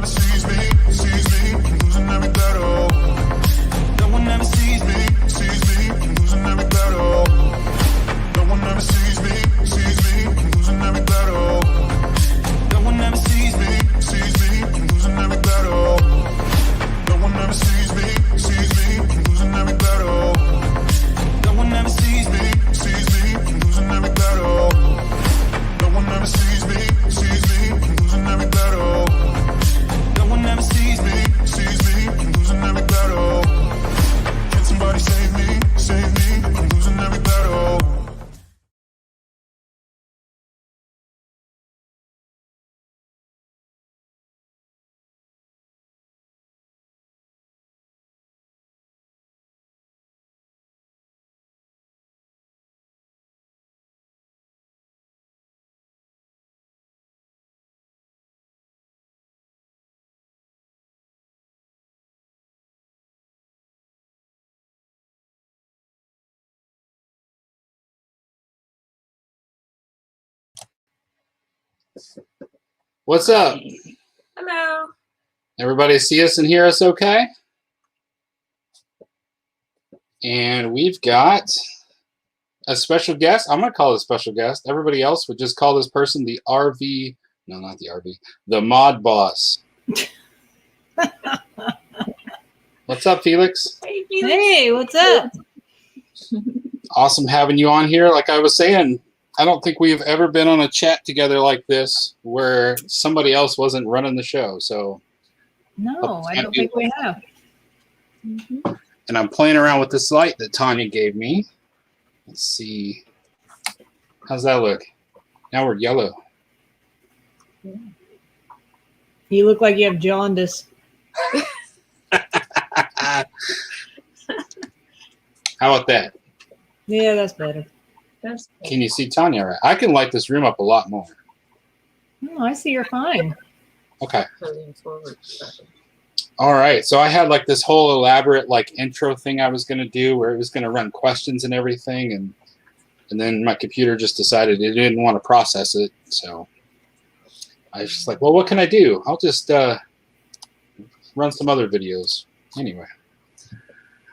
never sees me, I'm losing every battle. No one ever sees me, I'm losing every battle. No one ever sees me, I'm losing every battle. No one ever sees me, I'm losing every battle. No one ever sees me, I'm losing every battle. No one ever sees me, I'm losing every battle. No one ever sees me, I'm losing every battle. No one ever sees me, I'm losing every battle. Can somebody save me, I'm losing every battle. What's up? Hello. Everybody see us and hear us okay? And we've got a special guest. I'm going to call it a special guest. Everybody else would just call this person the RV. No, not the RV. The mod boss. What's up, Felix? Hey, Felix. Hey, what's up? Awesome having you on here. Like I was saying, I don't think we've ever been on a chat together like this where somebody else wasn't running the show. So No, I don't think we have. Mm-hmm. And I'm playing around with this light that Tanya gave me. Let's see. How's that look? Now we're yellow. You look like you have jaundice. How about that? Yeah, that's better. That's cool. Can you see Tanya right? I can light this room up a lot more. Oh, I see you're fine. Okay. Moving forward. All right. So I had like this whole elaborate like intro thing I was going to do where it was going to run questions and everything. And then my computer just decided it didn't want to process it. So I was just like, well, what can I do? I'll just run some other videos. Anyway.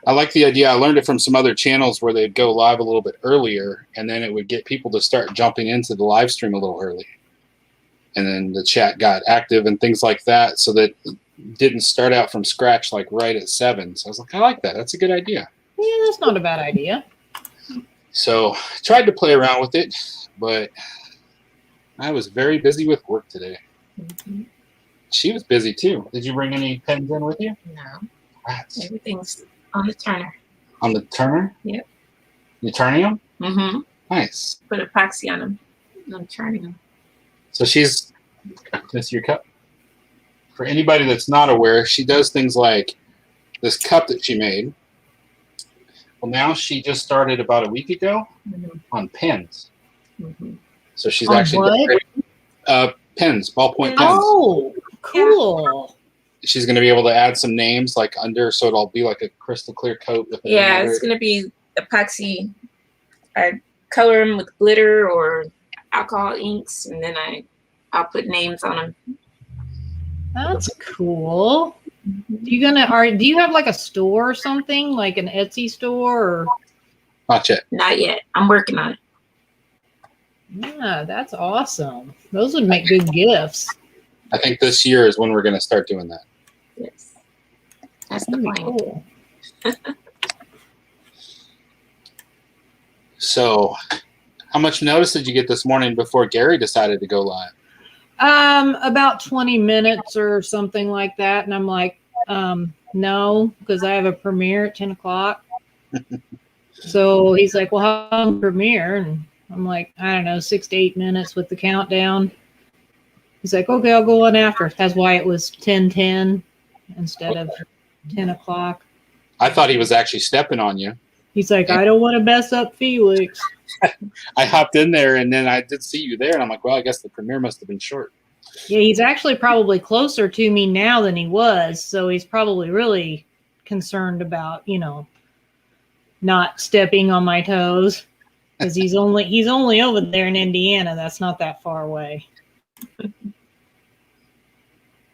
I like the idea. I learned it from some other channels where they'd go live a little bit earlier, and then it would get people to start jumping into the live stream a little early. And then the chat got active and things like that, so that it didn't start out from scratch like right at 7. So I was like, I like that. That's a good idea. Yeah, that's not a bad idea. So I tried to play around with it, but I was very busy with work today. Mm-hmm. She was busy too. Did you bring any pens in with you? No. Rats. Everything's on the turner. On the turner? Yep. You turning them? Mm-hmm. Nice. Put epoxy on them. I'm turning them. So she's, this your cup? For anybody that's not aware, she does things like this cup that she made. Well, now she just started about a week ago on pens. Mm-hmm. So she's On actually what? Pens, ballpoint pens. Oh, cool. She's going to be able to add some names like under, so it'll be like a crystal clear coat. With Yeah, it's going to be epoxy. I color them with glitter or alcohol inks, and then I'll put names on them. That's cool. Do you have like a store or something, like an Etsy store? Or? Not yet. Not yet. I'm working on it. Yeah, that's awesome. Those would make good gifts. I think this year is when we're going to start doing that. Yes. That's the That'd be plan. cool. So how much notice did you get this morning before Gary decided to go live? About 20 minutes or something like that. And I'm like, no, because I have a premiere at 10 o'clock. So he's like, well, how long premiere? And I'm like, I don't know, 6 to 8 minutes with the countdown. He's like, okay, I'll go on after. That's why it was 10:10 instead of 10 o'clock. I thought he was actually stepping on you. He's like, I don't want to mess up Felix. I hopped in there and then I did see you there and I'm like, well, I guess the premiere must have been short. Yeah, he's actually probably closer to me now than he was. So he's probably really concerned about, not stepping on my toes. Because he's only over there in Indiana. That's not that far away.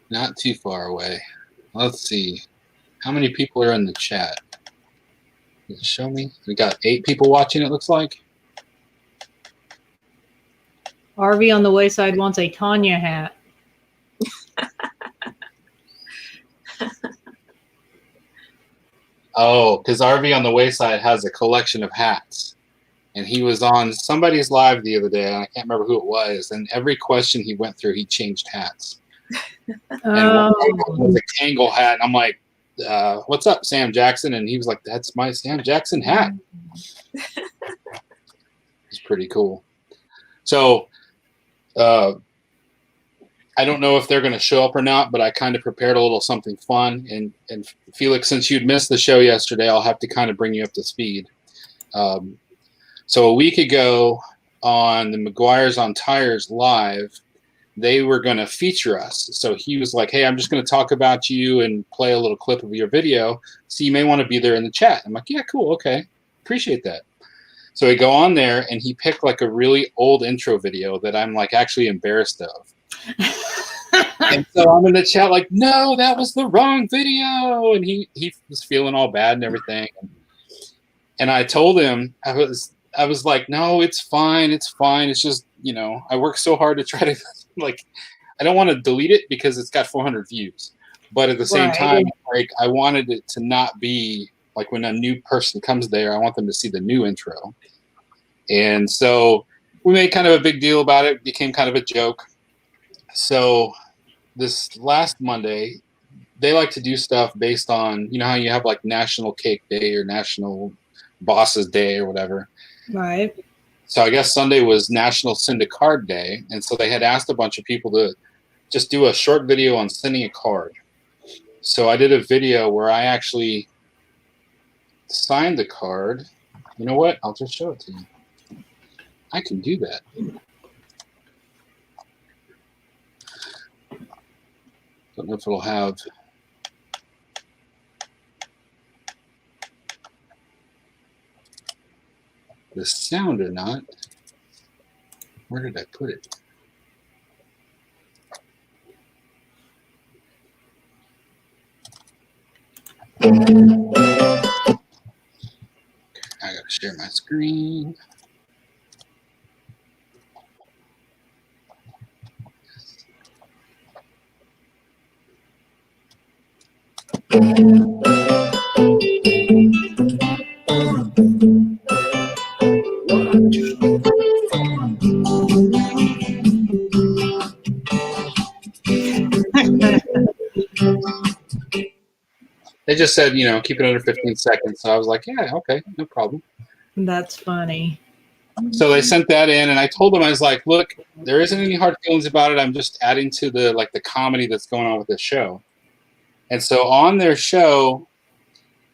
Not too far away. Let's see. How many people are in the chat? Does it show me? We got 8 people watching, it looks like. RV on the Wayside wants a Tanya hat. Oh, because RV on the Wayside has a collection of hats. And he was on somebody's live the other day, and I can't remember who it was. And every question he went through, he changed hats. And one was a Kangol hat. And I'm like, what's up, Sam Jackson? And he was like, that's my Sam Jackson hat. It's pretty cool. So I don't know if they're going to show up or not, but I kind of prepared a little something fun. And Felix, since you'd missed the show yesterday, I'll have to kind of bring you up to speed. So a week ago on the McGuire's on Tires live, they were going to feature us. So he was like, hey, I'm just going to talk about you and play a little clip of your video. So you may want to be there in the chat. I'm like, yeah, cool. Okay. Appreciate that. So we go on there and he picked like a really old intro video that I'm like actually embarrassed of. And so I'm in the chat like, no, that was the wrong video. And he was feeling all bad and everything. And I told him, I was like, no, it's fine. It's fine. It's just, you know, I work so hard to try to, like, I don't want to delete it because it's got 400 views. But at the same time, like, I wanted it to not be, like, when a new person comes there, I want them to see the new intro. And so we made kind of a big deal about it. It became kind of a joke. So this last Monday, they like to do stuff based on, you know how you have, like, National Cake Day or National Bosses Day or whatever. Right. So I guess Sunday was National Send a Card Day. And so they had asked a bunch of people to just do a short video on sending a card. So I did a video where I actually signed the card. You know what? I'll just show it to you. I can do that. Don't know if it'll have... the sound or not. Where did I put it? I gotta share my screen. They just said, you know, keep it under 15 seconds. So I was like, yeah, okay, no problem. That's funny. So they sent that in, and I told them, I was like, look, there isn't any hard feelings about it. I'm just adding to the, like, the comedy that's going on with this show. And so on their show,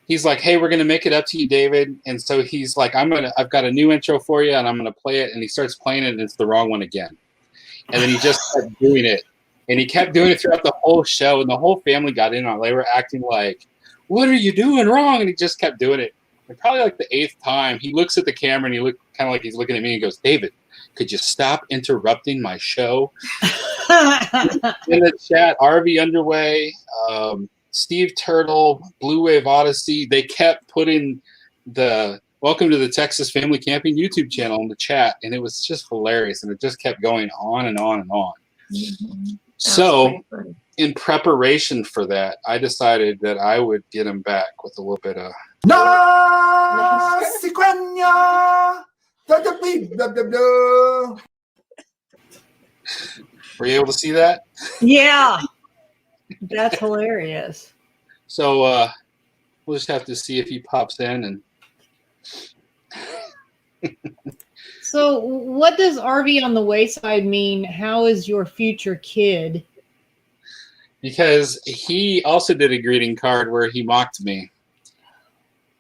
he's like, hey, we're going to make it up to you, David. And so he's like, I've got a new intro for you, and I'm going to play it. And he starts playing it, and it's the wrong one again. And then he just kept doing it. And he kept doing it throughout the whole show, and the whole family got in on it. They were acting like, what are you doing wrong? And he just kept doing it. And probably like the 8th time, he looks at the camera, and he looked kind of like he's looking at me and goes, David, could you stop interrupting my show? In the chat, RV Underway, Steve Turtle, Blue Wave Odyssey, they kept putting the Welcome to the Texas Family Camping YouTube channel in the chat, and it was just hilarious, and it just kept going on and on and on. Mm-hmm. So in preparation for that, I decided that I would get him back with a little bit of... Were you able to see that? Yeah. That's hilarious. So we'll just have to see if he pops in. And So what does RV on the Wayside mean? How is your future kid? Because he also did a greeting card where he mocked me.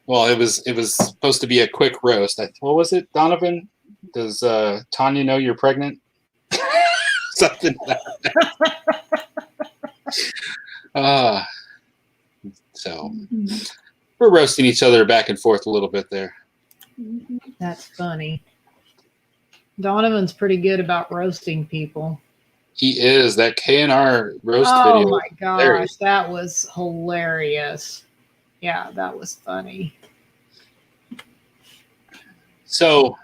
Well, it was supposed to be a quick roast. What was it, Donovan? Does Tanya know you're pregnant? Something like that. So we're roasting each other back and forth a little bit there. That's funny. Donovan's pretty good about roasting people. He is. That KNR roast Oh video. my gosh, hilarious. that was hilarious. Yeah, that was funny. So,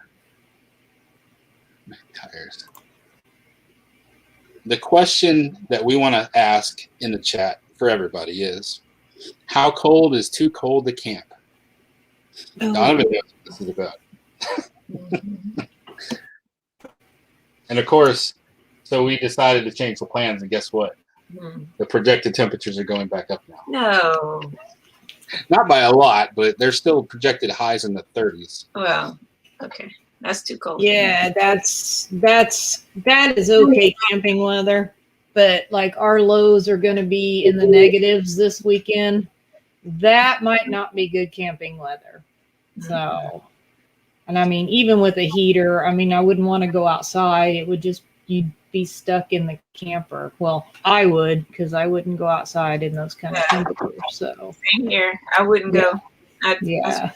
tires. The question that we want to ask in the chat for everybody is, how cold is too cold to camp? Donovan knows what this is about. And of course, so we decided to change the plans, and guess what? The projected temperatures are going back up now. No. Not by a lot, but they're still projected highs in the 30s. Well, okay. That's too cold. Yeah, that is okay camping weather, but like our lows are going to be in the negatives this weekend. That might not be good camping weather. So, and I mean, even with a heater, I mean, I wouldn't want to go outside. It would just, you'd be stuck in the camper. Well, I would, because I wouldn't go outside in those kind of temperatures. So, Same here. I wouldn't go. yeah.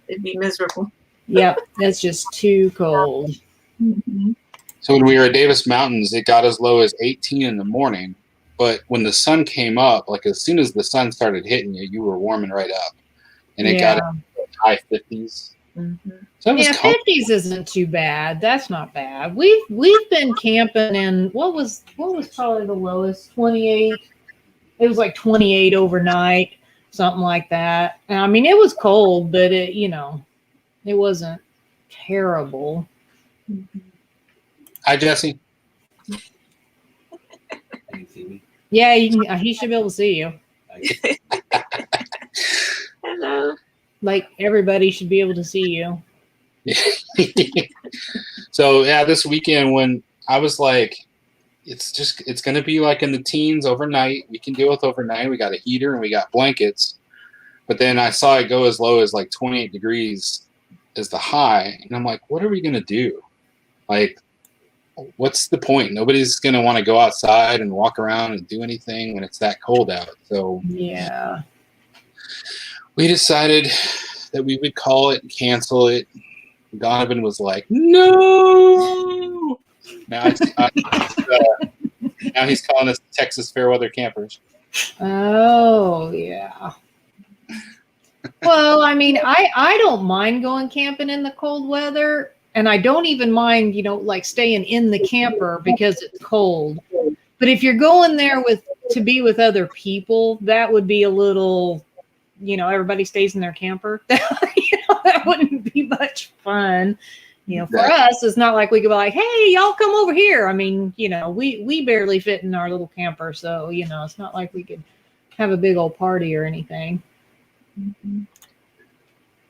It'd be miserable. Yep, that's just too cold. So when we were at Davis Mountains, it got as low as 18 in the morning. But when the sun came up, like as soon as the sun started hitting you, you were warming right up. And it got high 50s. So it was cold. 50s isn't too bad. That's not bad. We've been camping in what was probably the lowest? 28. It was like 28 overnight, something like that. And I mean, it was cold, but it, you know, it wasn't terrible. Hi, Jesse. Yeah, you can, he should be able to see you. Hello. Like everybody should be able to see you. So yeah, this weekend when I was like, it's going to be like in the teens overnight. We can deal with overnight. We got a heater and we got blankets. But then I saw it go as low as like 28 degrees as the high. And I'm like, what are we going to do? Like, what's the point? Nobody's going to want to go outside and walk around and do anything when it's that cold out. So yeah, we decided that we would call it and cancel it. Donovan was like, no. Now he's calling us Texas Fairweather Campers. Oh, yeah. Well, I mean, I don't mind going camping in the cold weather, and I don't even mind, you know, like staying in the camper because it's cold. But if you're going there to be with other people, that would be a little, you know, everybody stays in their camper. You know, that wouldn't be much fun. You know, for us, it's not like we could be like, hey, y'all come over here. I mean, you know, we barely fit in our little camper. So, you know, it's not like we could have a big old party or anything.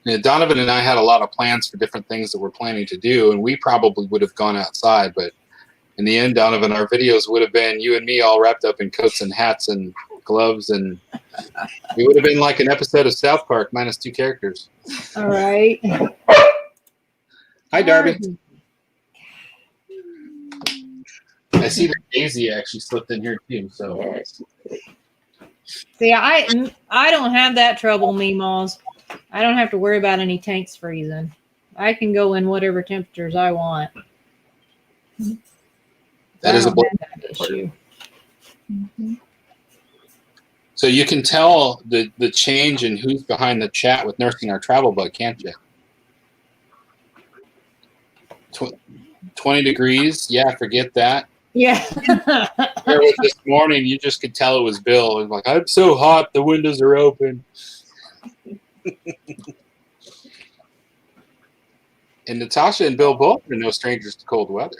Yeah, Donovan and I had a lot of plans for different things that we're planning to do, and we probably would have gone outside. But in the end, Donovan, our videos would have been you and me all wrapped up in coats and hats and gloves, and we would have been like an episode of South Park minus 2 characters. All right. Hi, Darby. I see that Daisy actually slipped in here too. So Yes. See, I don't have that trouble, Meemaws. I don't have to worry about any tanks freezing. I can go in whatever temperatures I want. that is a that issue. So you can tell the change in who's behind the chat with Nursing Our Travel Bug, can't you? 20 degrees. Yeah, forget that. Yeah. There was this morning, you just could tell it was Bill. It was like, I'm so hot, the windows are open. And Natasha and Bill both are no strangers to cold weather.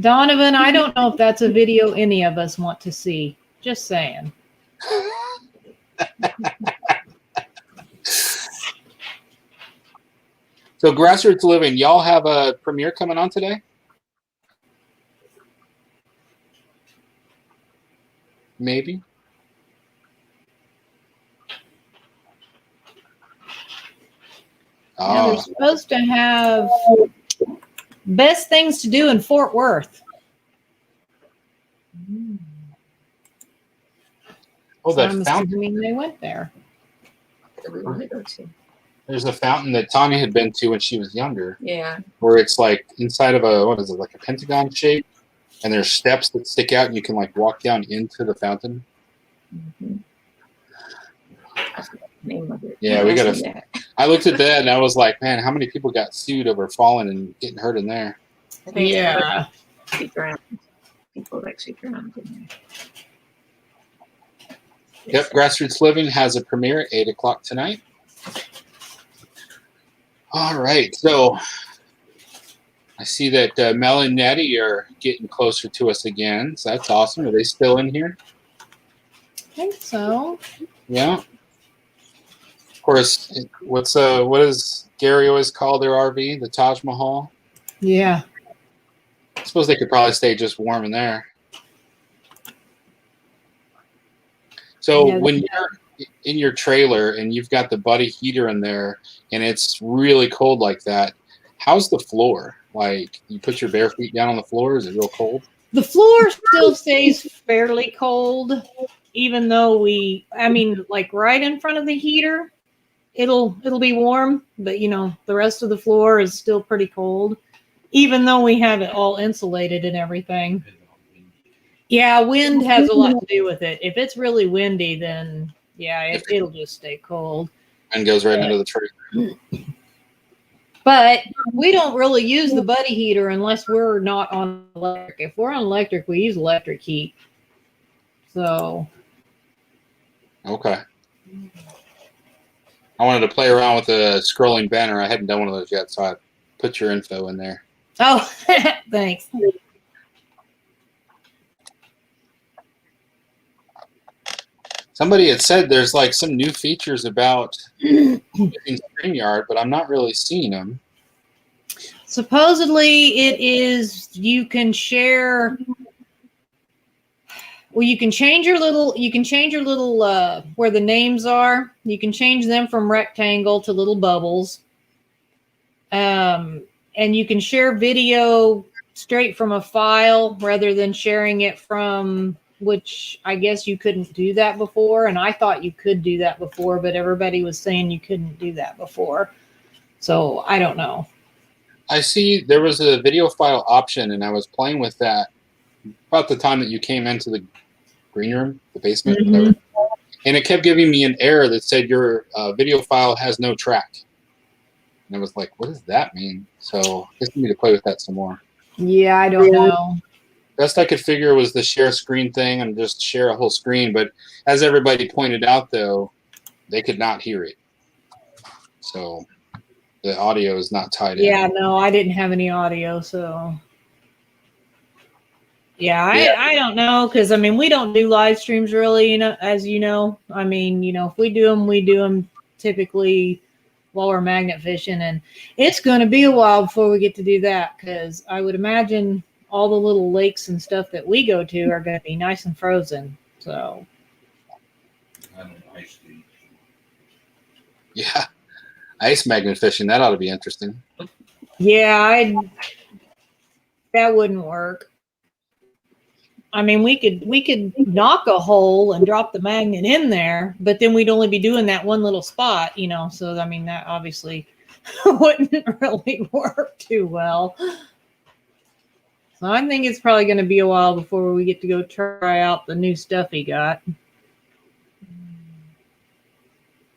Donovan, I don't know if that's a video any of us want to see. Just saying. So Grassroots Living, y'all have a premiere coming on today? Maybe. Yeah, they're supposed to have best things to do in Fort Worth. Oh, So that I'm fountain. assuming they went there. That we want to go to. There's a fountain that Tanya had been to when she was younger, Yeah. where it's like inside of a, what is it, like a pentagon shape? And there's steps that stick out, and you can like walk down into the fountain. Mhm. I forgot the name of it. Yeah, we gotta. I looked at that and I was like, man, how many people got sued over falling and getting hurt in there? I think Yeah. she drowned. People actually drowned in there. Yep, Grassroots Living has a premiere at 8 o'clock tonight. All right, so I see that Mel and Nettie are getting closer to us again, so that's awesome. Are they still in here? I think so. Yeah. Of course, what does Gary always call their RV? The Taj Mahal? Yeah. I suppose they could probably stay just warm in there. So Yeah, when you're in your trailer and you've got the buddy heater in there and it's really cold like that, how's the floor? Like, you put your bare feet down on the floor? Is it real cold? The floor still stays fairly cold, even though like right in front of the heater, it'll be warm, but the rest of the floor is still pretty cold, even though we have it all insulated and everything. Yeah, wind has a lot to do with it. If it's really windy, then yeah, it'll just stay cold. And goes right into the trailer. But we don't really use the buddy heater unless we're not on electric. If we're on electric, we use electric heat. So. Okay. I wanted to play around with a scrolling banner. I hadn't done one of those yet, so I put your info in there. Oh, thanks. Somebody had said there's like some new features about using StreamYard, but I'm not really seeing them. Supposedly it is, you can share, well, you can change your little where the names are. You can change them from rectangle to little bubbles. And you can share video straight from a file rather than sharing it from, which I guess you couldn't do that before. And I thought you could do that before, but everybody was saying you couldn't do that before. So I don't know. I see there was a video file option, and I was playing with that about the time that you came into the green room, the basement. Mhm. And it kept giving me an error that said your video file has no track. And I was like, what does that mean? So I guess I need to play with that some more. Yeah, I don't know. Best I could figure was the share screen thing and just share a whole screen. But as everybody pointed out, though, they could not hear it. So the audio is not tied in. Yeah, no, I didn't have any audio, so. Yeah, I don't know, because, we don't do live streams really, as you know. If we do them typically while we're magnet fishing. And it's going to be a while before we get to do that, because I would imagine all the little lakes and stuff that we go to are going to be nice and frozen. So. Yeah. Ice magnet fishing, that ought to be interesting. Yeah, that wouldn't work. We could knock a hole and drop the magnet in there, but then we'd only be doing that one little spot, so that obviously wouldn't really work too well. So I think it's probably going to be a while before we get to go try out the new stuff he got.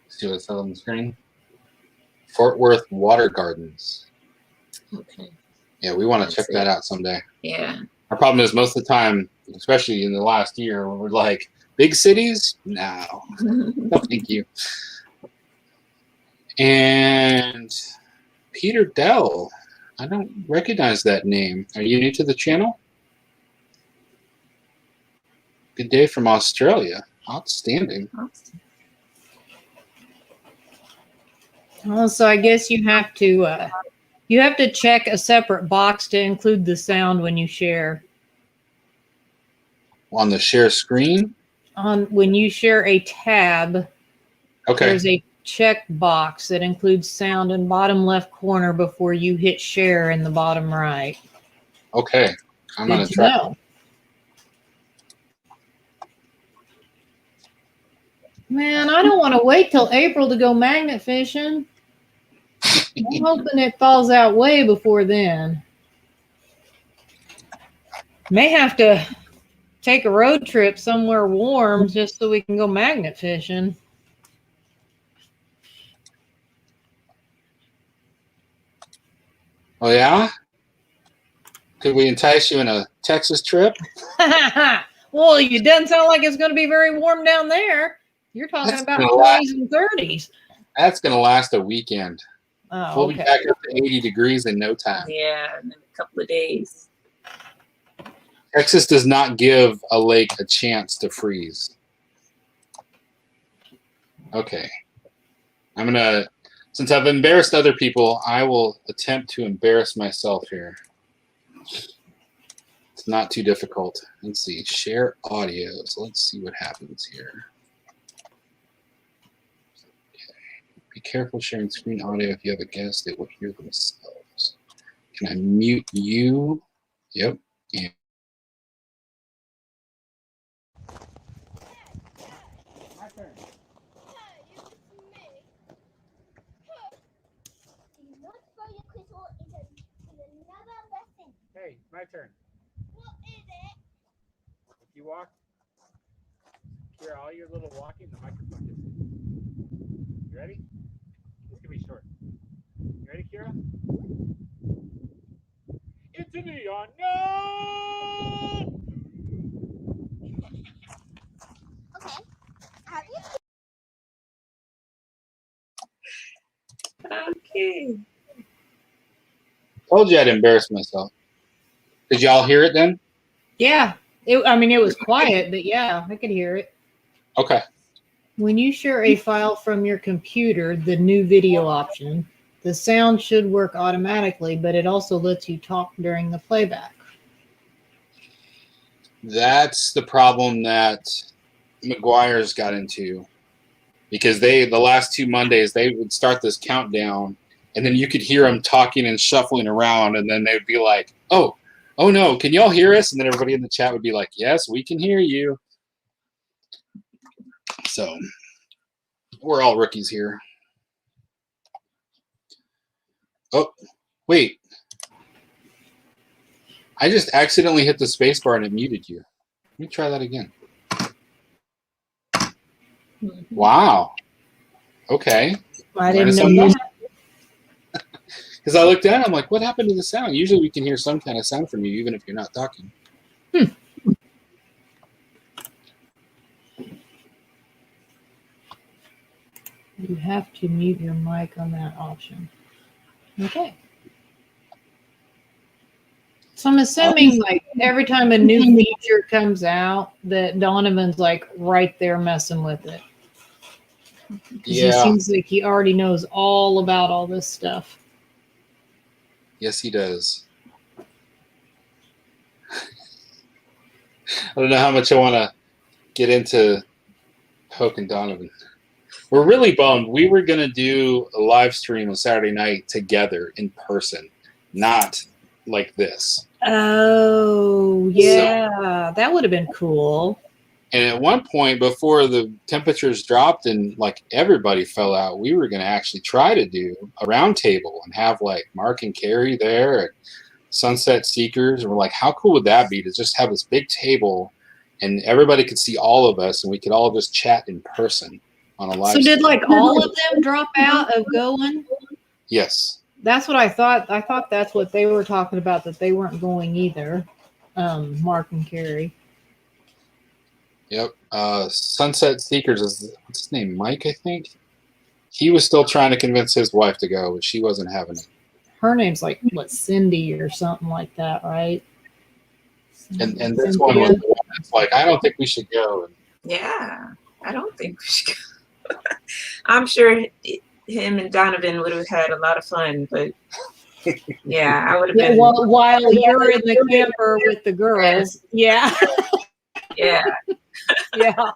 See what's on the screen? Fort Worth Water Gardens. Okay. Yeah, we want to check that out someday. Yeah. Our problem is most of the time, especially in the last year, we're like, big cities? No. No, thank you. And Peter Dell. I don't recognize that name. Are you new to the channel? Good day from Australia. Outstanding. Well, so I guess you have to check a separate box to include the sound when you share. On the share screen? When you share a tab, okay. There's a check box that includes sound in bottom left corner before you hit share in the bottom right. Okay. I'm going to try. try. Man, I don't want to wait till April to go magnet fishing. I'm hoping it falls out way before then. May have to take a road trip somewhere warm just so we can go magnet fishing. Oh yeah? Could we entice you in a Texas trip? Well, it doesn't sound like it's going to be very warm down there. You're talking That's about gonna last. 20s and 30s. That's gonna last a weekend. Oh, We'll be okay. back up to 80 degrees in no time. Yeah, in a couple of days. Texas does not give a lake a chance to freeze. Okay. I'm gonna, since I've embarrassed other people, I will attempt to embarrass myself here. It's not too difficult. Let's see, share audio. So let's see what happens here. Okay. Be careful sharing screen audio. If you have a guest, they will hear themselves. Can I mute you? Yep. Yeah. Hey, my turn. What is it? If you walk, hear all your little walking, the microphone gets it. You ready? This can be short. You ready, Kira? Into the unknown! Okay. Have you? Okay. Told you I'd embarrass myself. Did y'all hear it then? Yeah. It was quiet, but yeah, I could hear it. Okay. When you share a file from your computer, the new video option, the sound should work automatically, but it also lets you talk during the playback. That's the problem that McGuire's got into. Because the last 2 Mondays, they would start this countdown, and then you could hear them talking and shuffling around, and then they'd be like, oh no, can y'all hear us? And then everybody in the chat would be like, yes, we can hear you. So we're all rookies here. Oh, wait. I just accidentally hit the space bar and it muted you. Let me try that again. Wow. Okay. I didn't know that. Because I looked down, I'm like, what happened to the sound? Usually we can hear some kind of sound from you, even if you're not talking. You have to mute your mic on that option. Okay. So I'm assuming like every time a new feature comes out that Donovan's like right there messing with it. Yeah. He seems like he already knows all about all this stuff. Yes, he does. I don't know how much I want to get into Hoke and Donovan. We're really bummed. We were going to do a live stream on Saturday night together in person, not like this. Oh, yeah. That would have been cool. And at one point, before the temperatures dropped and like everybody fell out, we were going to actually try to do a round table and have like Mark and Carrie there and Sunset Seekers. And we're like, how cool would that be to just have this big table and everybody could see all of us and we could all just chat in person on a live So did stream. like all of them drop out of going? Yes. That's what I thought. I thought that's what they were talking about, that they weren't going either. Mark and Carrie. Yep. Sunset Seekers is, what's his name? Mike, I think. He was still trying to convince his wife to go, but she wasn't having it. Her name's like what, Cindy or something like that, right? And this one was the one that's like, I don't think we should go. Yeah, I don't think we should go. I'm sure him and Donovan would have had a lot of fun, but yeah, I would have been. While you're in the camper with the girls. Yeah. Yeah. Yeah.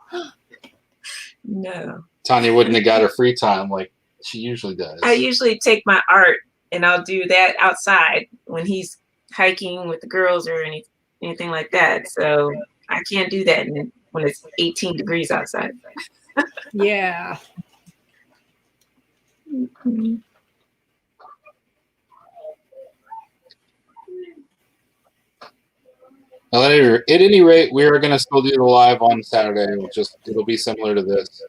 No. Tanya wouldn't have got her free time like she usually does. I usually take my art and I'll do that outside when he's hiking with the girls or anything like that. So I can't do that when it's 18 degrees outside. Yeah. Mm-hmm. Well, at any rate, we are going to still do the live on Saturday. It'll be similar to this.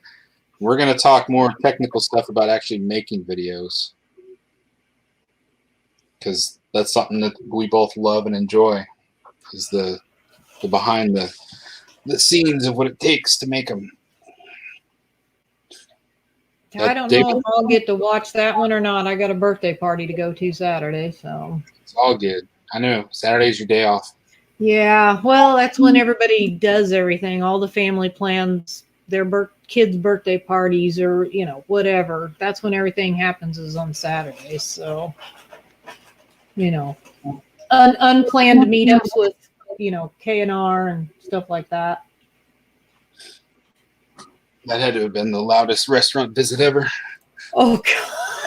We're going to talk more technical stuff about actually making videos, because that's something that we both love and enjoy, is the behind the scenes of what it takes to make them. I don't know if I'll get to watch that one or not. I got a birthday party to go to Saturday, so It's all good. I know Saturday's your day off. yeah. Well, that's when everybody does everything. All the family plans their kids' birthday parties, or whatever. That's when everything happens, is on Saturdays. So unplanned meetups with K&R and stuff like that. That had to have been the loudest restaurant visit ever. Oh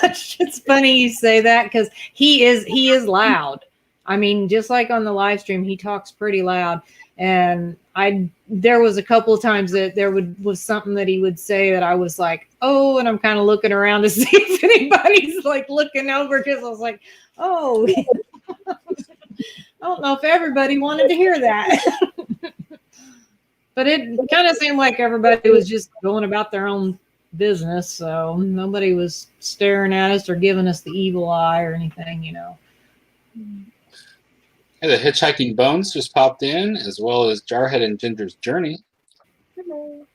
gosh, it's funny you say that, because he is loud. I mean, just like on the live stream, he talks pretty loud. And there was a couple of times that was something that he would say that I was like, oh, and I'm kind of looking around to see if anybody's like looking over, because I was like, oh, I don't know if everybody wanted to hear that. But it kind of seemed like everybody was just going about their own business. So nobody was staring at us or giving us the evil eye or anything, Hey, the Hitchhiking Bones just popped in, as well as Jarhead and Ginger's Journey. Hello.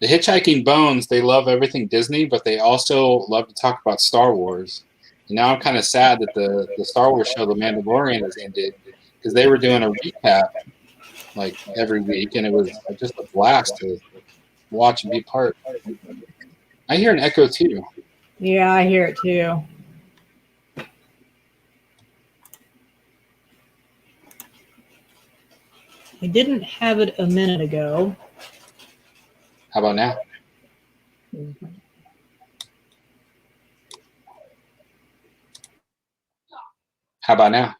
The Hitchhiking Bones, they love everything Disney, but they also love to talk about Star Wars. And now I'm kind of sad that the Star Wars show, The Mandalorian, has ended, because they were doing a recap like every week, and it was just a blast to watch and be part. I hear an echo too. Yeah, I hear it too. I didn't have it a minute ago. How about now? Mhm. How about now?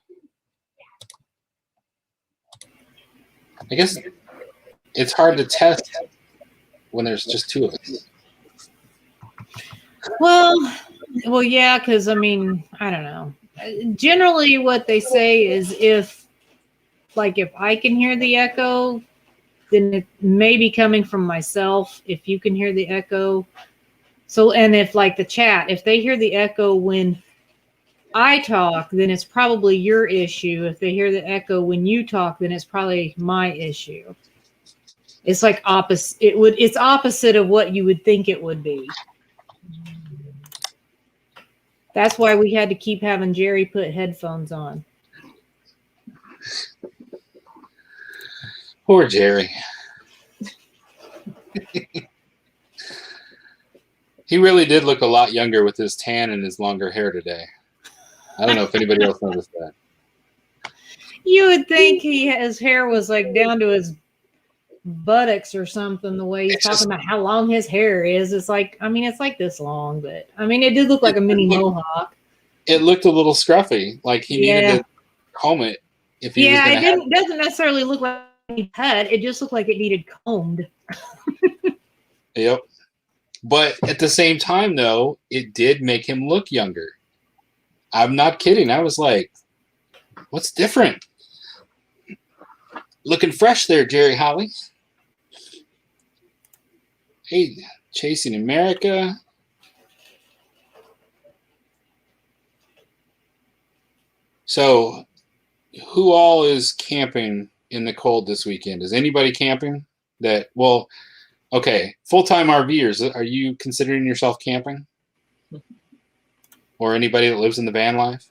I guess it's hard to test when there's just two of us. Well, yeah, because I mean, I don't know. Generally, what they say is if I can hear the echo, then it may be coming from myself. If you can hear the echo, and if the chat, if they hear the echo when I talk, then it's probably your issue. If they hear the echo when you talk, then it's probably my issue. It's like opposite. It's opposite of what you would think it would be. That's why we had to keep having Jerry put headphones on. Poor Jerry. He really did look a lot younger with his tan and his longer hair today. I don't know if anybody else noticed that. You would think his hair was like down to his buttocks or something, the way he's talking about how long his hair is. It's like, I mean, it's like this long, but I mean, it did look like a mini mohawk. It looked a little scruffy, like he needed to comb it. If he was it doesn't necessarily look like he cut. It just looked like it needed combed. Yep. But at the same time, though, it did make him look younger. I'm not kidding. I was like, what's different? Looking fresh there, Jerry Holly. Hey, Chasing America. So, who all is camping in the cold this weekend? Is anybody camping? Okay, full-time RVers, are you considering yourself camping? Or anybody that lives in the van life?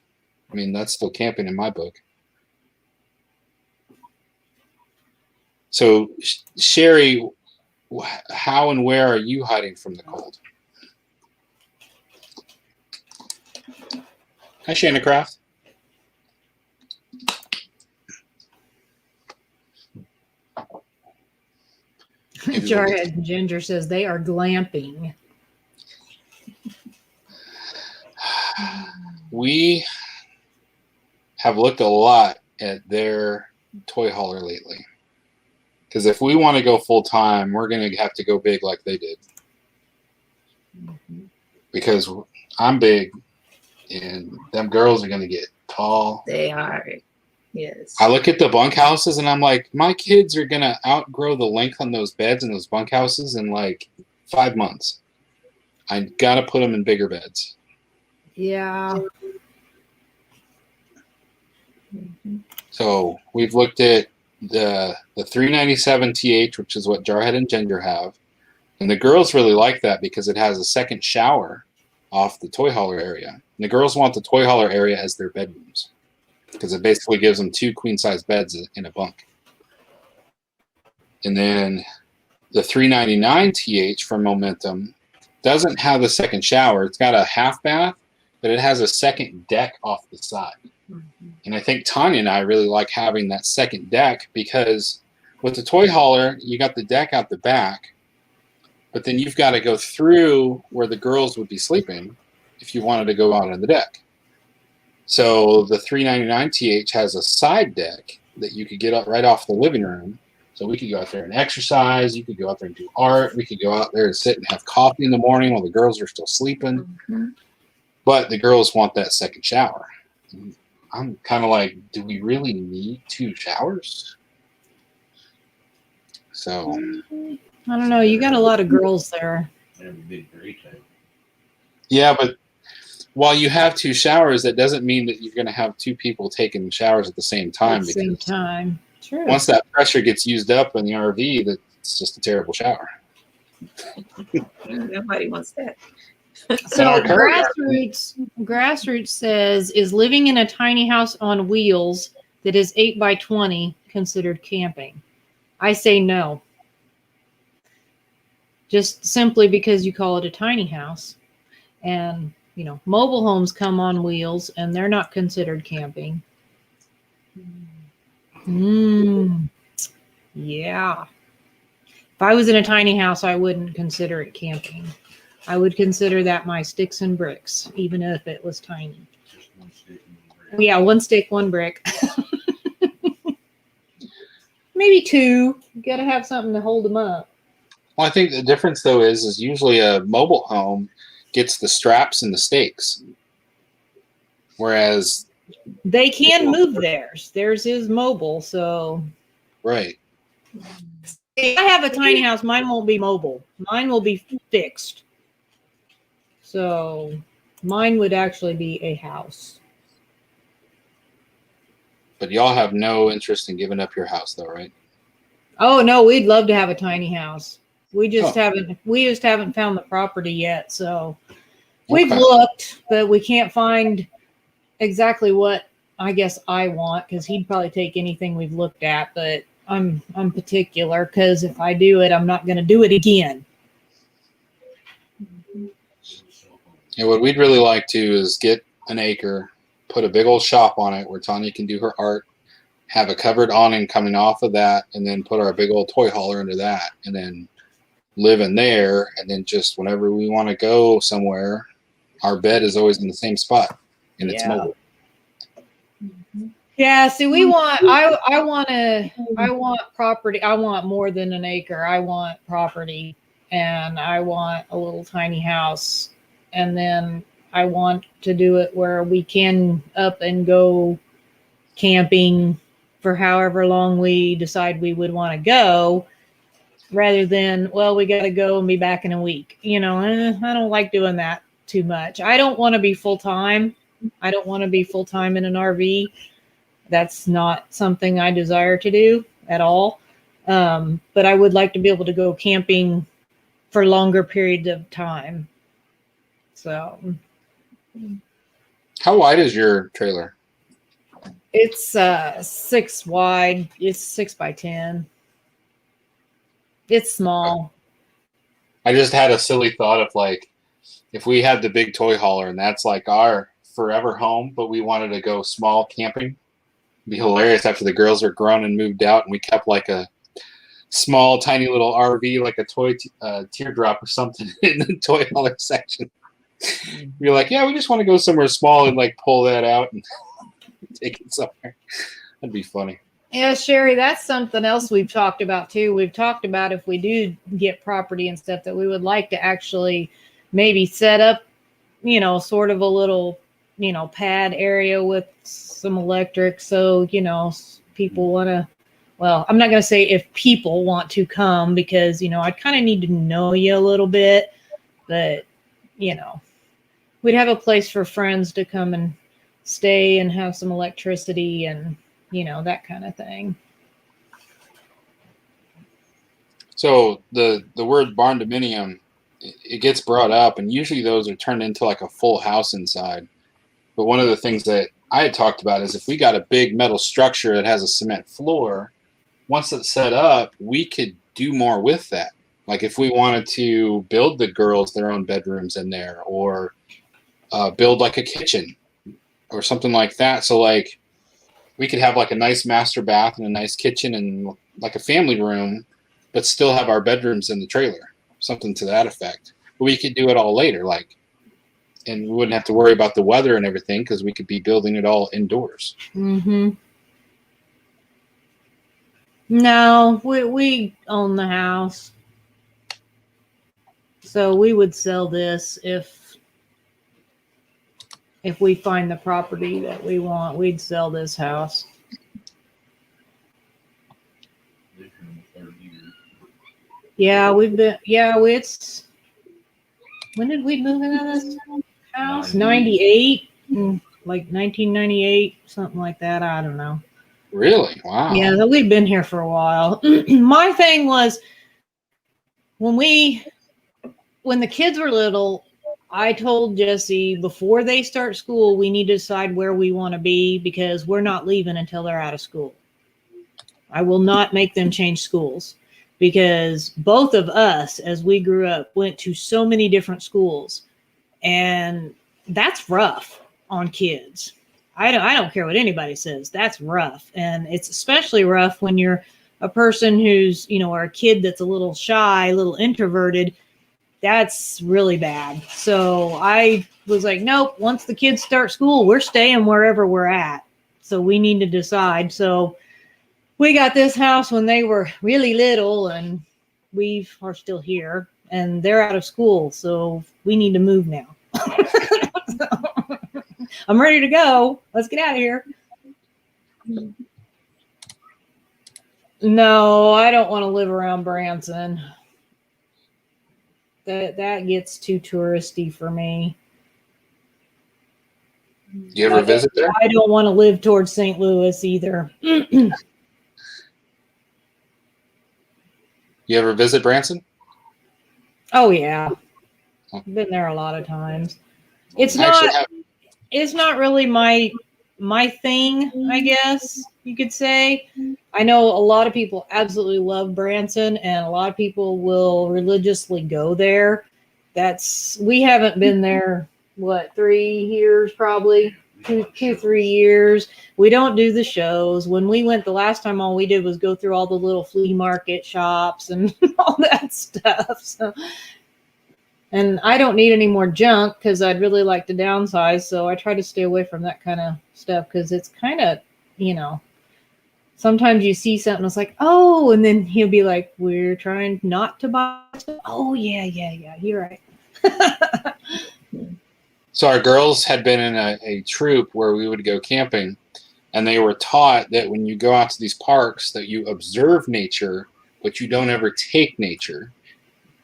I mean, that's still camping in my book. So, Sherry, how and where are you hiding from the cold? Hi, Shanna Craft. Jarhead Ginger says they are glamping. We have looked a lot at their toy hauler lately. Because if we want to go full time, we're going to have to go big like they did. Because I'm big, and them girls are going to get tall. They are. Yes. I look at the bunkhouses and I'm like, my kids are gonna outgrow the length on those beds in those bunkhouses in like 5 months. I gotta put them in bigger beds. Yeah. So we've looked at the 397 TH, which is what Jarhead and Ginger have, and the girls really like that because it has a second shower off the toy hauler area. And the girls want the toy hauler area as their bedrooms because it basically gives them 2 queen-size beds in a bunk. And then the 399 TH from Momentum doesn't have a second shower. It's got a half bath, but it has a second deck off the side. And I think Tanya and I really like having that second deck because with the toy hauler, you got the deck out the back, but then you've got to go through where the girls would be sleeping if you wanted to go out on the deck. So the 399 TH has a side deck that you could get up right off the living room. So we could go out there and exercise. You could go out there and do art. We could go out there and sit and have coffee in the morning while the girls are still sleeping. Mm-hmm. But the girls want that second shower. I'm kind of like, do we really need 2 showers? So I don't know. You got a lot of girls there. yeah, but while you have 2 showers, that doesn't mean that you're going to have 2 people taking showers at the same time. At the same time. True. Once that pressure gets used up in the RV, that's just a terrible shower. Nobody wants that. So grassroots says, is living in a tiny house on wheels that is 8 by 20 considered camping? I say no. Just simply because you call it a tiny house. And, mobile homes come on wheels and they're not considered camping. Yeah. If I was in a tiny house, I wouldn't consider it camping. I would consider that my sticks and bricks, even if it was tiny. Yeah, 1 stick, 1 brick. Maybe 2. You got to have something to hold them up. Well, I think the difference, though, is usually a mobile home gets the straps and the stakes. Whereas they can move theirs. Theirs is mobile, so. Right. If I have a tiny house, mine won't be mobile. Mine will be fixed. So mine would actually be a house. But y'all have no interest in giving up your house, though, right? Oh no, we'd love to have a tiny house. We just haven't found the property yet. So we've looked, but we can't find exactly what I guess I want, because he'd probably take anything we've looked at, but I'm particular because if I do it, I'm not going to do it again. And what we'd really like to is get an acre, put a big old shop on it where Tanya can do her art, have a covered awning coming off of that, and then put our big old toy hauler into that, and then live in there. And then just whenever we want to go somewhere, our bed is always in the same spot, and it's mobile. Yeah, see, I want property. I want more than an acre. I want property, and I want a little tiny house. And then I want to do it where we can up and go camping for however long we decide we would want to go, rather than, well, we got to go and be back in a week. I don't like doing that too much. I don't want to be full-time. I don't want to be full-time in an RV. That's not something I desire to do at all. But I would like to be able to go camping for longer periods of time. So. How wide is your trailer? It's 6 wide. It's 6 by 10. It's small. I just had a silly thought of like, if we had the big toy hauler and that's like our forever home, but we wanted to go small camping, it'd be hilarious after the girls are grown and moved out and we kept like a small, tiny little RV, like a toy teardrop or something in the toy hauler section. You're like, yeah, we just want to go somewhere small and like pull that out and take it somewhere. That'd be funny. Yeah, Sherry, that's something else we've talked about too. We've talked about if we do get property and stuff that we would like to actually maybe set up, sort of a little pad area with some electric. So, people want to, well, I'm not going to say if people want to come because, I kind of need to know you a little bit, but, we'd have a place for friends to come and stay and have some electricity and, that kind of thing. So the word barn dominium, it gets brought up, and usually those are turned into like a full house inside. But one of the things that I had talked about is if we got a big metal structure that has a cement floor, once it's set up, we could do more with that. Like if we wanted to build the girls their own bedrooms in there, or build like a kitchen or something like that. So like we could have like a nice master bath and a nice kitchen and like a family room, but still have our bedrooms in the trailer, something to that effect. But we could do it all later, and we wouldn't have to worry about the weather and everything because we could be building it all indoors. Mm-hmm. No, we own the house. So we would sell this if we find the property that we want. We'd sell this house. Yeah, it's when did we move into this house? 98, like 1998, something like that. I don't know. Really? Wow. Yeah, so we've been here for a while. My thing was when the kids were little, I told Jesse before they start school, we need to decide where we want to be because we're not leaving until they're out of school. I will not make them change schools because both of us, as we grew up, went to so many different schools, and that's rough on kids. I don't care what anybody says. That's rough. And it's especially rough when you're a person who's, or a kid that's a little shy, a little introverted. That's really bad. So I was like, nope, once the kids start school, we're staying wherever we're at. So we need to decide. So we got this house when they were really little, and we are still here, and they're out of school. So we need to move now. I'm ready to go. Let's get out of here. No, I don't want to live around Branson. That gets too touristy for me. You ever visit there? I don't want to live towards St. Louis either. You ever visit Branson? Oh yeah, been there a lot of times. It's not really my thing, I guess you could say. I know a lot of people absolutely love Branson, and a lot of people will religiously go there. We haven't been there, 3 years, probably 3 years. We don't do the shows. When we went the last time, all we did was go through all the little flea market shops and all that stuff. So, and I don't need any more junk because I'd really like to downsize. So I try to stay away from that kind of stuff because it's kind of, sometimes you see something, it's like, oh, and then he'll be like, we're trying not to buy stuff. Oh, yeah, you're right. So our girls had been in a troop where we would go camping, and they were taught that when you go out to these parks that you observe nature, but you don't ever take nature.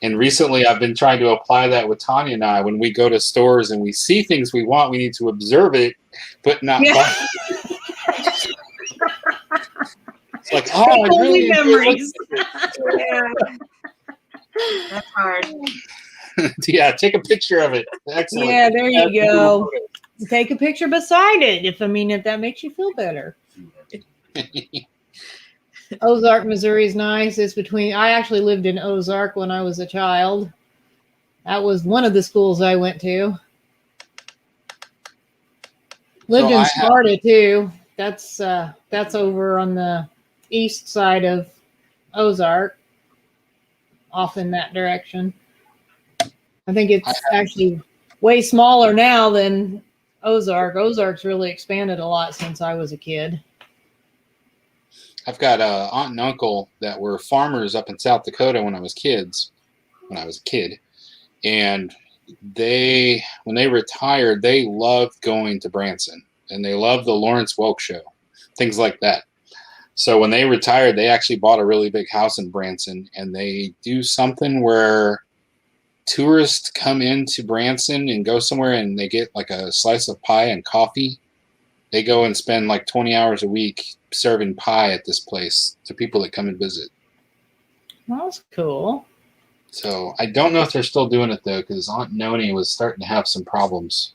And recently I've been trying to apply that with Tanya and I. When we go to stores and we see things we want, we need to observe it, but not buy it. It's like, oh, I really memories. Yeah. That's hard. Yeah, take a picture of it. Excellent. Yeah, there you go. Take a picture beside it if that makes you feel better. Ozark, Missouri is nice. I actually lived in Ozark when I was a child. That was one of the schools I went to. Lived in Sparta too. That's over on the east side of Ozark, off in that direction. I think it's actually way smaller now than Ozark. Ozark's really expanded a lot since I was a kid. I've got an aunt and uncle that were farmers up in South Dakota when I was a kid. And when they retired, they loved going to Branson, and they loved the Lawrence Welk show, things like that. So when they retired, they actually bought a really big house in Branson, and they do something where tourists come into Branson and go somewhere and they get like a slice of pie and coffee. They go and spend like 20 hours a week serving pie at this place to people that come and visit. That's cool. So I don't know if they're still doing it, though, because Aunt Noni was starting to have some problems.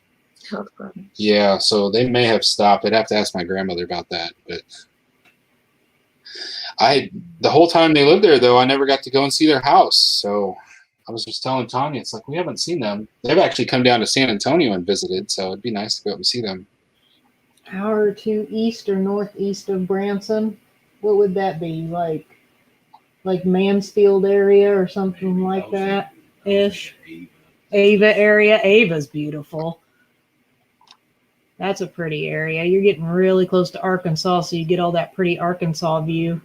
Health problems. Yeah, so they may have stopped. I'd have to ask my grandmother about that. But the whole time they lived there, though, I never got to go and see their house. So I was just telling Tanya, it's like, we haven't seen them. They've actually come down to San Antonio and visited, so it'd be nice to go up and see them. Hour or two east or northeast of Branson. What would that be? Like Mansfield area or something like that ish. Ava area. Ava's beautiful. That's a pretty area. You're getting really close to Arkansas, so you get all that pretty Arkansas view.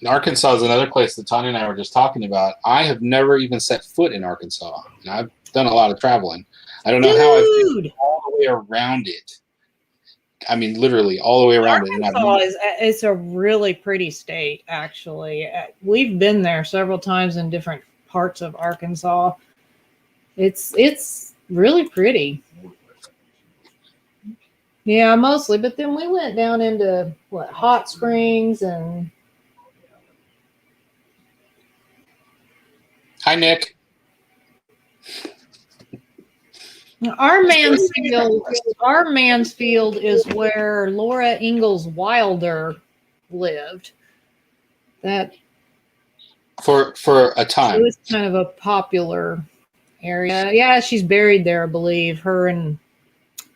Arkansas is another place that Tanya and I were just talking about. I have never even set foot in Arkansas, and I've done a lot of traveling. I don't know how I've been all the way around it. I mean, literally all the way around Arkansas it's a really pretty state, actually. We've been there several times in different parts of Arkansas. It's really pretty. Yeah, mostly. But then we went down into Hot Springs and. Hi, Nick. Our Mansfield is where Laura Ingalls Wilder lived. That for a time. It was kind of a popular area. Yeah, she's buried there, I believe. Her and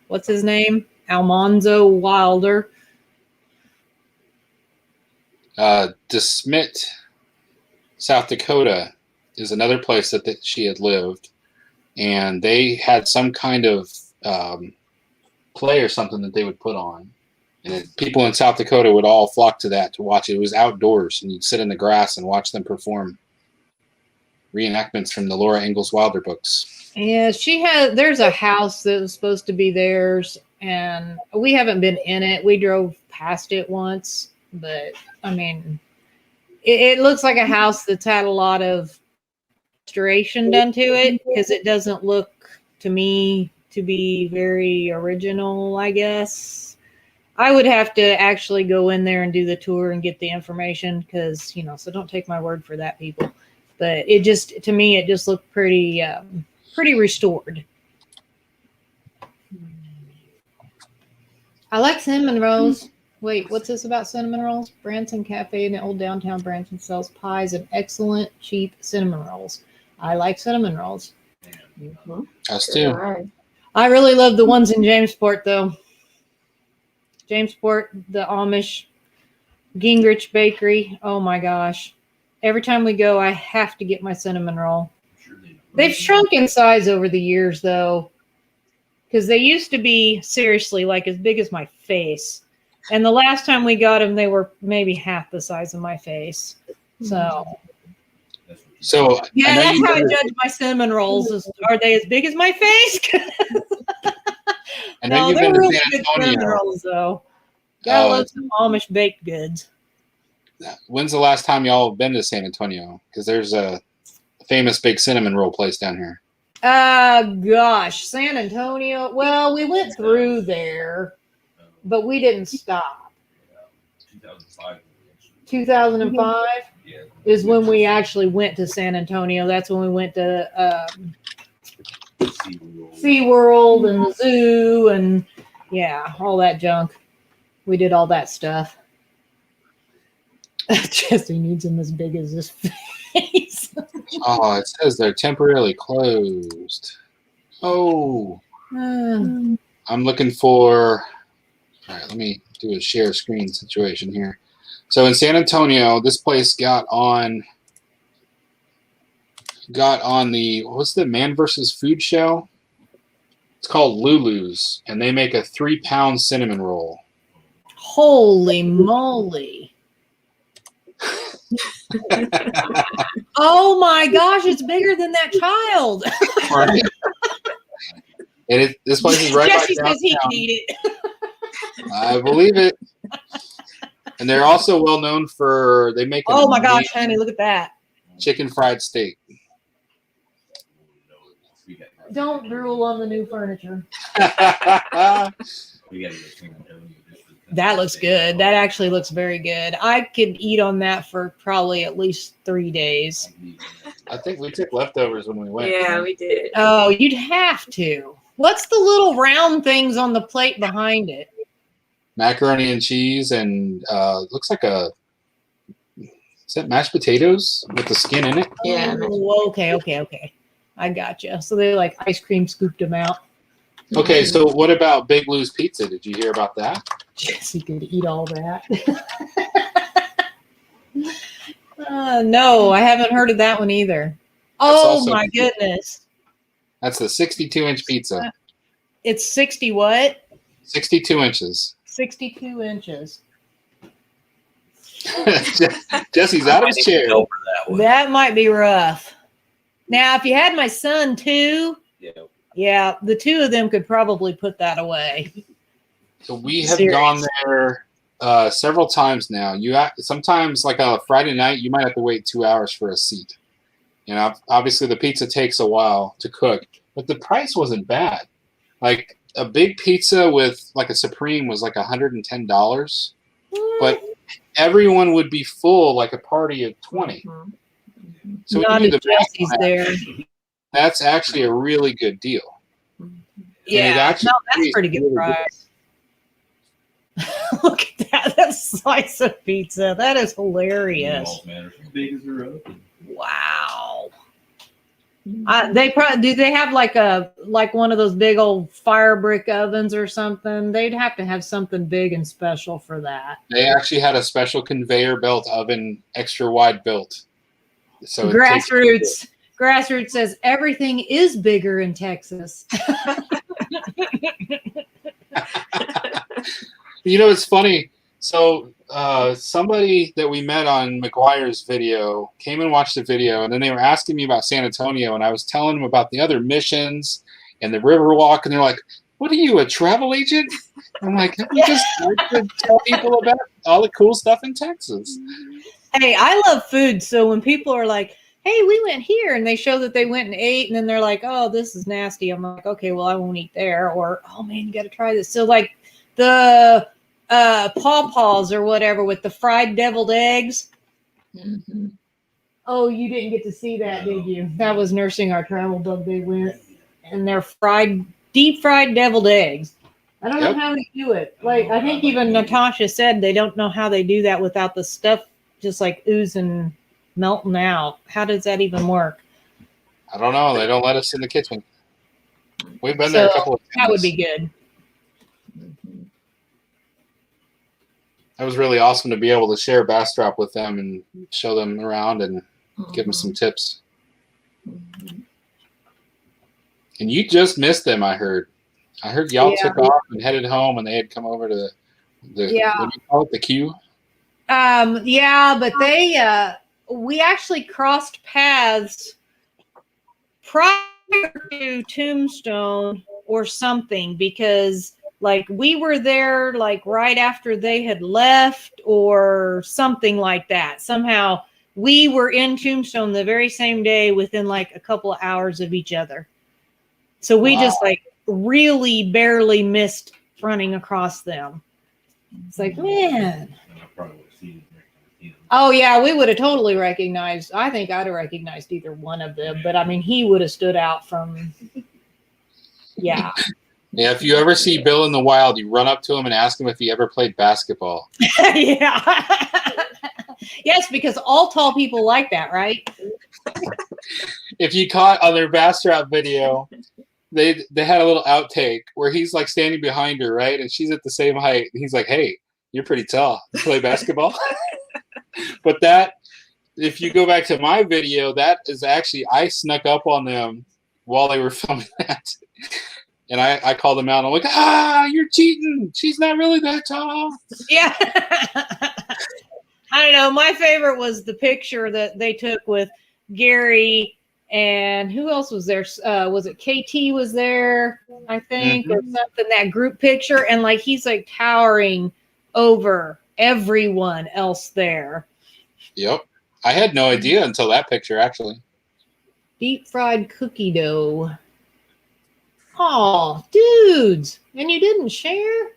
what's his name? Almanzo Wilder. DeSmet, South Dakota, is another place that she had lived. And they had some kind of play or something that they would put on. And people in South Dakota would all flock to that to watch it. It was outdoors, and you'd sit in the grass and watch them perform reenactments from the Laura Ingalls Wilder books. Yeah, there's a house that was supposed to be theirs, and we haven't been in it. We drove past it once, but, I mean, it looks like a house that's had a lot of restoration done to it, because it doesn't look to me to be very original, I guess. I would have to actually go in there and do the tour and get the information, because, so don't take my word for that, people. But to me, it just looked pretty restored. I like cinnamon rolls. Wait, what's this about cinnamon rolls? Branson Cafe in the old downtown Branson sells pies and excellent, cheap cinnamon rolls. I like cinnamon rolls. Mm-hmm. Us too. Right. I really love the ones in Jamesport, though. Jamesport, the Amish Gingrich Bakery. Oh my gosh. Every time we go, I have to get my cinnamon roll. They've shrunk in size over the years, though, because they used to be, seriously, like as big as my face. And the last time we got them, they were maybe half the size of my face. So yeah, that's how I judge my cinnamon rolls. Are they as big as my face? No, they're really good cinnamon rolls, though. Gotta love some Amish baked goods. When's the last time y'all have been to San Antonio? Because there's a famous big cinnamon roll place down here. Gosh, San Antonio. Well, we went through there, but we didn't stop. 2005 is when we actually went to San Antonio. That's when we went to SeaWorld and the zoo and, yeah, all that junk. We did all that stuff. Jesse needs him as big as his face. Oh, it says they're temporarily closed. Oh. I'm looking for... All right, let me do a share screen situation here. So in San Antonio, this place got on the, what's the Man vs. Food show? It's called Lulu's, and they make a 3-pound cinnamon roll. Holy moly. Oh my gosh, it's bigger than that child. Right. And this place is right Jesse by says he downtown. can eat it. I believe it. And they're also well known for they make an Oh my gosh, amazing honey, look at that. chicken fried steak. Don't drool on the new furniture. That looks good. That actually looks very good. I could eat on that for probably at least 3 days. I think we took leftovers when we went. Yeah, we did. Oh, you'd have to. What's the little round things on the plate behind it? Macaroni and cheese and looks like is that mashed potatoes with the skin in it? Yeah. Oh, okay. I gotcha. So they like ice cream scooped them out. Okay, so what about Big Lou's Pizza? Did you hear about that? Jesse could eat all that. No, I haven't heard of that one either. Oh also my good. goodness. That's the 62-inch pizza. It's 60 what? 62 inches. 62 inches. Jesse's out of his chair. That might be rough. Now, if you had my son too, yeah, the two of them could probably put that away. So we have gone there several times now. Sometimes, like a Friday night, you might have to wait 2 hours for a seat. You know, obviously the pizza takes a while to cook, but the price wasn't bad. Like a big pizza with like a Supreme was like $110, but everyone would be full like a party of 20. So Not when you do if the math Jesse's on that, there. that's actually a really good deal. Yeah, actually no, that's tastes pretty good really price. Look at that. That slice of pizza. That is hilarious. Wow. They probably do. They have like one of those big old fire brick ovens or something. They'd have to have something big and special for that. They actually had a special conveyor belt oven, extra wide built. So it takes- Grassroots says everything is bigger in Texas. You know, it's funny. So somebody that we met on McGuire's video came and watched the video, and then they were asking me about San Antonio, and I was telling them about the other missions and the Riverwalk, and they're like, "What are you, a travel agent?" I'm like, "We just like to tell people about all the cool stuff in Texas." Hey, I love food, so when people are like, "Hey, we went here," and they show that they went and ate, and then they're like, "Oh, this is nasty," I'm like, "Okay, well, I won't eat there," or, "Oh man, you got to try this." So like the pawpaws or whatever with the fried deviled eggs. Mm-hmm. Oh, you didn't get to see that, did you? That was Nursing Our Travel Bug. They went, and they're deep fried deviled eggs. I don't know how they do it. Like, I think even Natasha said they don't know how they do that without the stuff just like oozing, melting out. How does that even work? I don't know. They don't let us in the kitchen. We've been there a couple of times. That would be good. That was really awesome to be able to share Bastrop with them and show them around and give them some tips. And you just missed them, I heard. I heard y'all took off and headed home, and they had come over to the what do you call it, the queue? Yeah, but we actually crossed paths prior to Tombstone or something, because like we were there like right after they had left or something like that. Somehow we were in Tombstone the very same day within like a couple of hours of each other. So we just like really barely missed running across them. It's like, man. Oh yeah, we would have totally recognized. I think I'd have recognized either one of them, but I mean, he would have stood out from. Yeah. Yeah, if you ever see Bill in the wild, you run up to him and ask him if he ever played basketball. Yeah. Yes, because all tall people like that, right? If you caught on their Bastrop video, they had a little outtake where he's like standing behind her, right? And she's at the same height. And he's like, "Hey, you're pretty tall. You play basketball?" But that, if you go back to my video, that is actually, I snuck up on them while they were filming that. And I called them out. I'm like, you're cheating. She's not really that tall. Yeah. I don't know. My favorite was the picture that they took with Gary and who else was there? Was it KT was there? I think or something. That group picture, and like he's like towering over everyone else there. Yep. I had no idea until that picture, actually. Deep fried cookie dough. Oh, dudes, and you didn't share?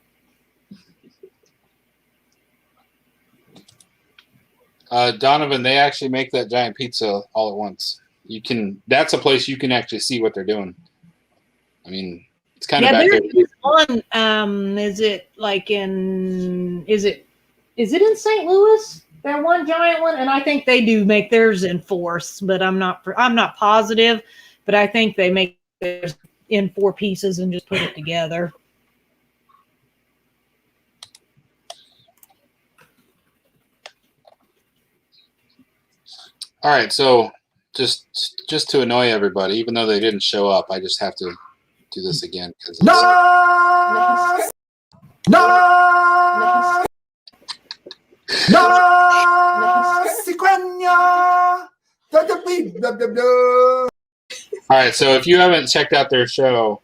Donovan, they actually make that giant pizza all at once. That's a place you can actually see what they're doing. I mean, it's kind of back there. On, is it like is it in St. Louis? That one giant one, and I think they do make theirs in fourths, but I'm not positive, but I think they make theirs in 4 pieces and just put it together. All right, so just to annoy everybody, even though they didn't show up, I just have to do this again because all right, so if you haven't checked out their show,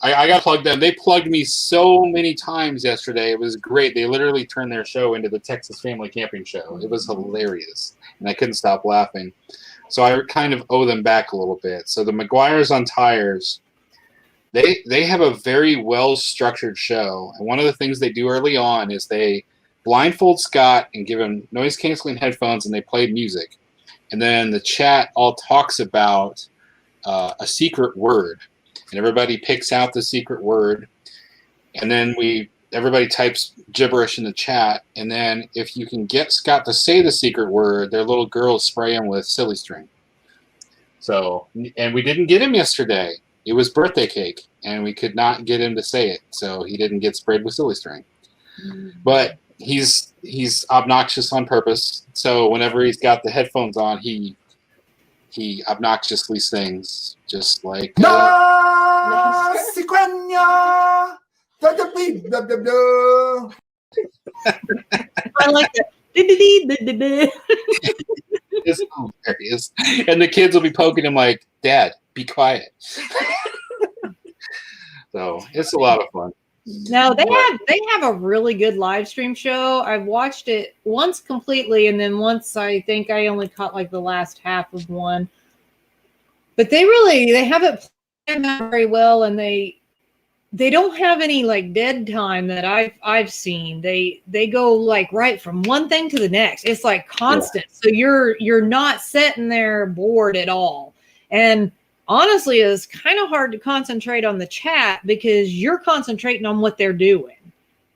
I got to plug them. They plugged me so many times yesterday. It was great. They literally turned their show into the Texas Family Camping Show. It was hilarious, and I couldn't stop laughing. So I kind of owe them back a little bit. So the McGuire's on Tires, they have a very well-structured show, and one of the things they do early on is they blindfold Scott and give him noise-canceling headphones, and they play music. And then the chat all talks about a secret word, and everybody picks out the secret word, and then everybody types gibberish in the chat, and then if you can get Scott to say the secret word, their little girls spray him with silly string. So, and we didn't get him yesterday. It was birthday cake, and we could not get him to say it, so he didn't get sprayed with silly string. But he's obnoxious on purpose. So whenever he's got the headphones on, he obnoxiously sings, just like I like that. It's hilarious. And the kids will be poking him like, "Dad, be quiet." So it's a lot of fun. No, they have a really good live stream show. I've watched it once completely, and then once I think I only caught like the last half of one. But they have it planned out very well, and they don't have any like dead time that I've seen. They go like right from one thing to the next. It's like constant. Yeah. So you're not sitting there bored at all. And honestly, it's kind of hard to concentrate on the chat because you're concentrating on what they're doing.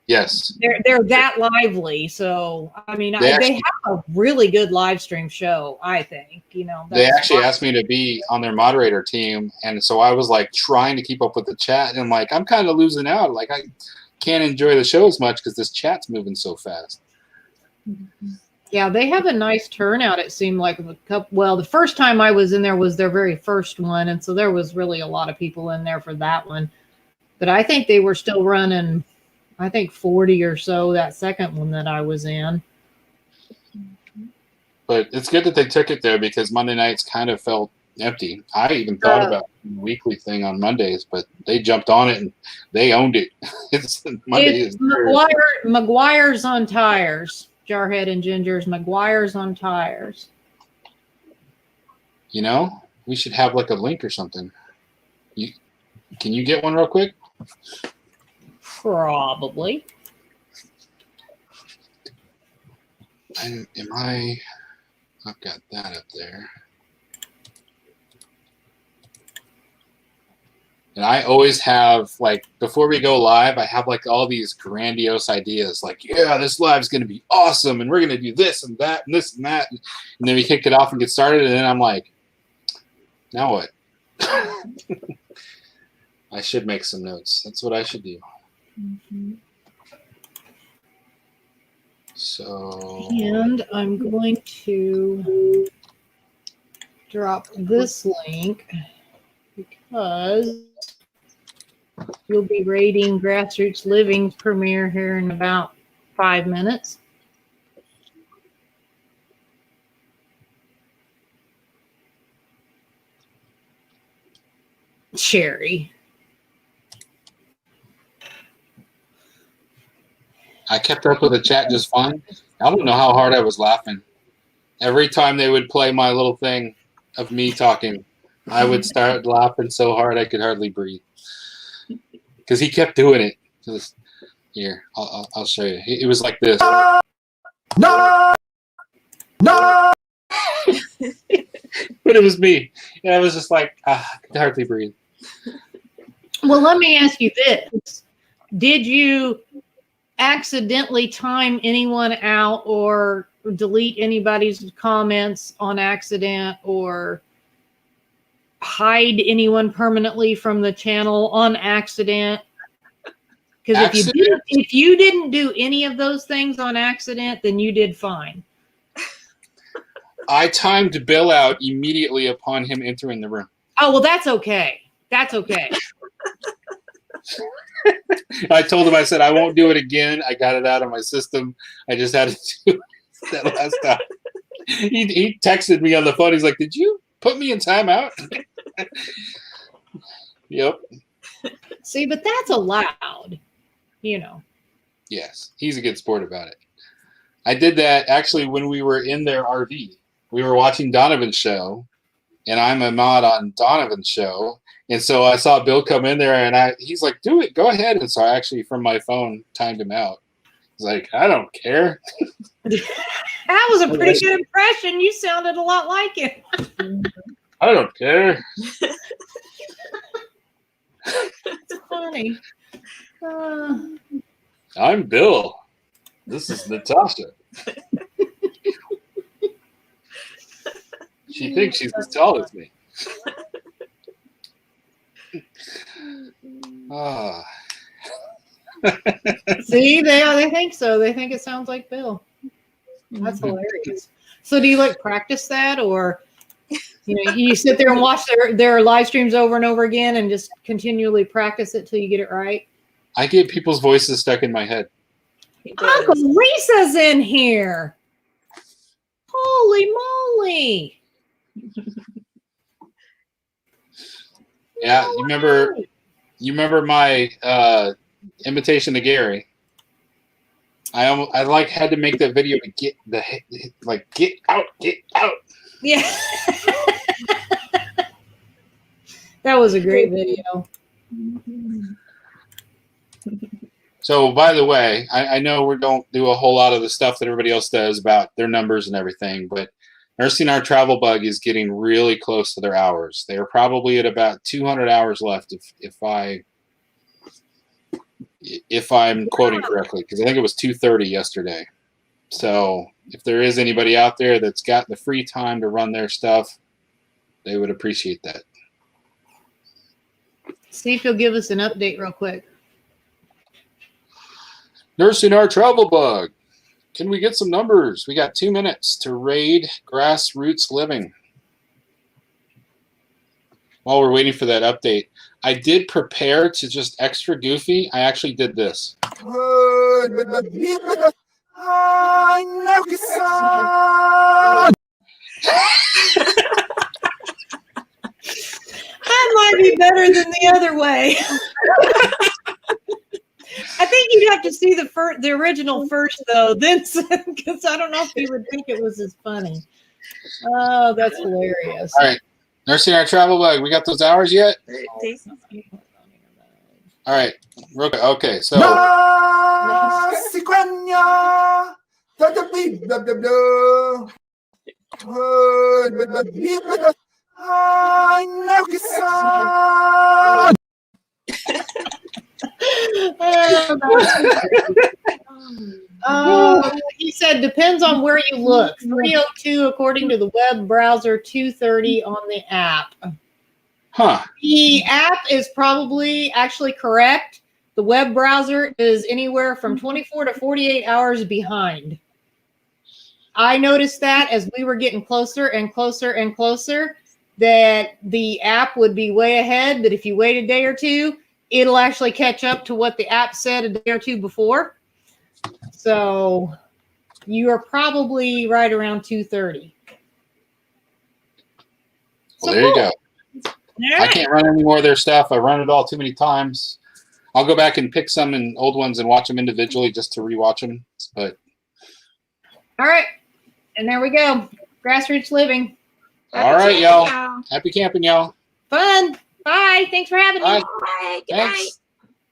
Yes. They're that lively. So, I mean, they have a really good live stream show, I think. You know, they actually asked me to be on their moderator team. And so I was like trying to keep up with the chat. And like, I'm kind of losing out. Like, I can't enjoy the show as much because this chat's moving so fast. Yeah, they have a nice turnout. It seemed like the first time I was in there was their very first one. And so there was really a lot of people in there for that one. But I think they were still running, I think 40 or so that second one that I was in. But it's good that they took it there because Monday nights kind of felt empty. I even thought about the weekly thing on Mondays, but they jumped on it and they owned it. It's McGuire's on Tires. Jarhead and Ginger's McGuire's on Tires. You know, we should have like a link or something. Can you get one real quick? Probably. I've got that up there. And I always have, like, before we go live, I have, like, all these grandiose ideas. Like, yeah, this live's going to be awesome, and we're going to do this and that and this and that. And then we kick it off and get started, and then I'm like, now what? I should make some notes. That's what I should do. Mm-hmm. So. And I'm going to drop this link because we'll be rating Grassroots Living's premiere here in about 5 minutes. Sherry. I kept up with the chat just fine. I don't know how hard I was laughing. Every time they would play my little thing of me talking, I would start laughing so hard I could hardly breathe. Because he kept doing it. Just, here, I'll show you. It was like this. No! No! But it was me. And I was just like, I could hardly breathe. Well, let me ask you this. Did you accidentally time anyone out or delete anybody's comments on accident or hide anyone permanently from the channel on accident? Because if you didn't do any of those things on accident, then you did fine. I timed Bill out immediately upon him entering the room. Oh, well, that's okay. That's okay. I told him, I said, I won't do it again. I got it out of my system. I just had to do that last time. He texted me on the phone. He's like, did you put me in timeout? Yep. See, but that's allowed, you know. Yes, he's a good sport about it. I did that actually when we were in their RV. We were watching Donovan's show, and I'm a mod on Donovan's show. And so I saw Bill come in there, and he's like, do it, go ahead. And so I actually, from my phone, timed him out. He's like, I don't care. That was a pretty good impression. You sounded a lot like him. I don't care. It's funny. I'm Bill. This is Natasha. She thinks she's as tall as me. Ah. See, they think so. They think it sounds like Bill. That's hilarious. So do you like practice that, or you sit there and watch their live streams over and over again and just continually practice it till you get it right? I get people's voices stuck in my head. Uncle Lisa's in here. Holy moly. Yeah, you remember my invitation to Gary? I had to make that video to get get out. Yeah. That was a great video. So, by the way, I know we don't do a whole lot of the stuff that everybody else does about their numbers and everything, but Nursing Our Travel Bug is getting really close to their hours. They're probably at about 200 hours left, if I'm quoting correctly, because I think it was 230 yesterday. So, if there is anybody out there that's got the free time to run their stuff, they would appreciate that. See if you'll give us an update real quick. Nursing Our Travel Bug. Can we get some numbers? We got 2 minutes to raid Grassroots Living. While we're waiting for that update, I did prepare to just extra goofy. I actually did this. That might be better than the other way. I think you'd have to see the original first, though, then, because I don't know if you would think it was as funny. Oh, that's hilarious. All right, Nursing Our Travel Bug. We got those hours yet? All right. Okay, so. He said depends on where you look. 302 according to the web browser, 230 on the app. Huh. The app is probably actually correct. The web browser is anywhere from 24 to 48 hours behind. I noticed that as we were getting closer and closer and closer, that the app would be way ahead, but if you wait a day or two, it'll actually catch up to what the app said a day or two before. So you are probably right around 2:30. Well, there you go. All I right. can't run any more of their stuff. I run it all too many times. I'll go back and pick some and old ones and watch them individually just to rewatch them. But All right. And there we go. Grassroots living. all right, y'all. Happy camping, y'all. Fun. Bye. Thanks for having me. Bye. Bye. Good Thanks. night.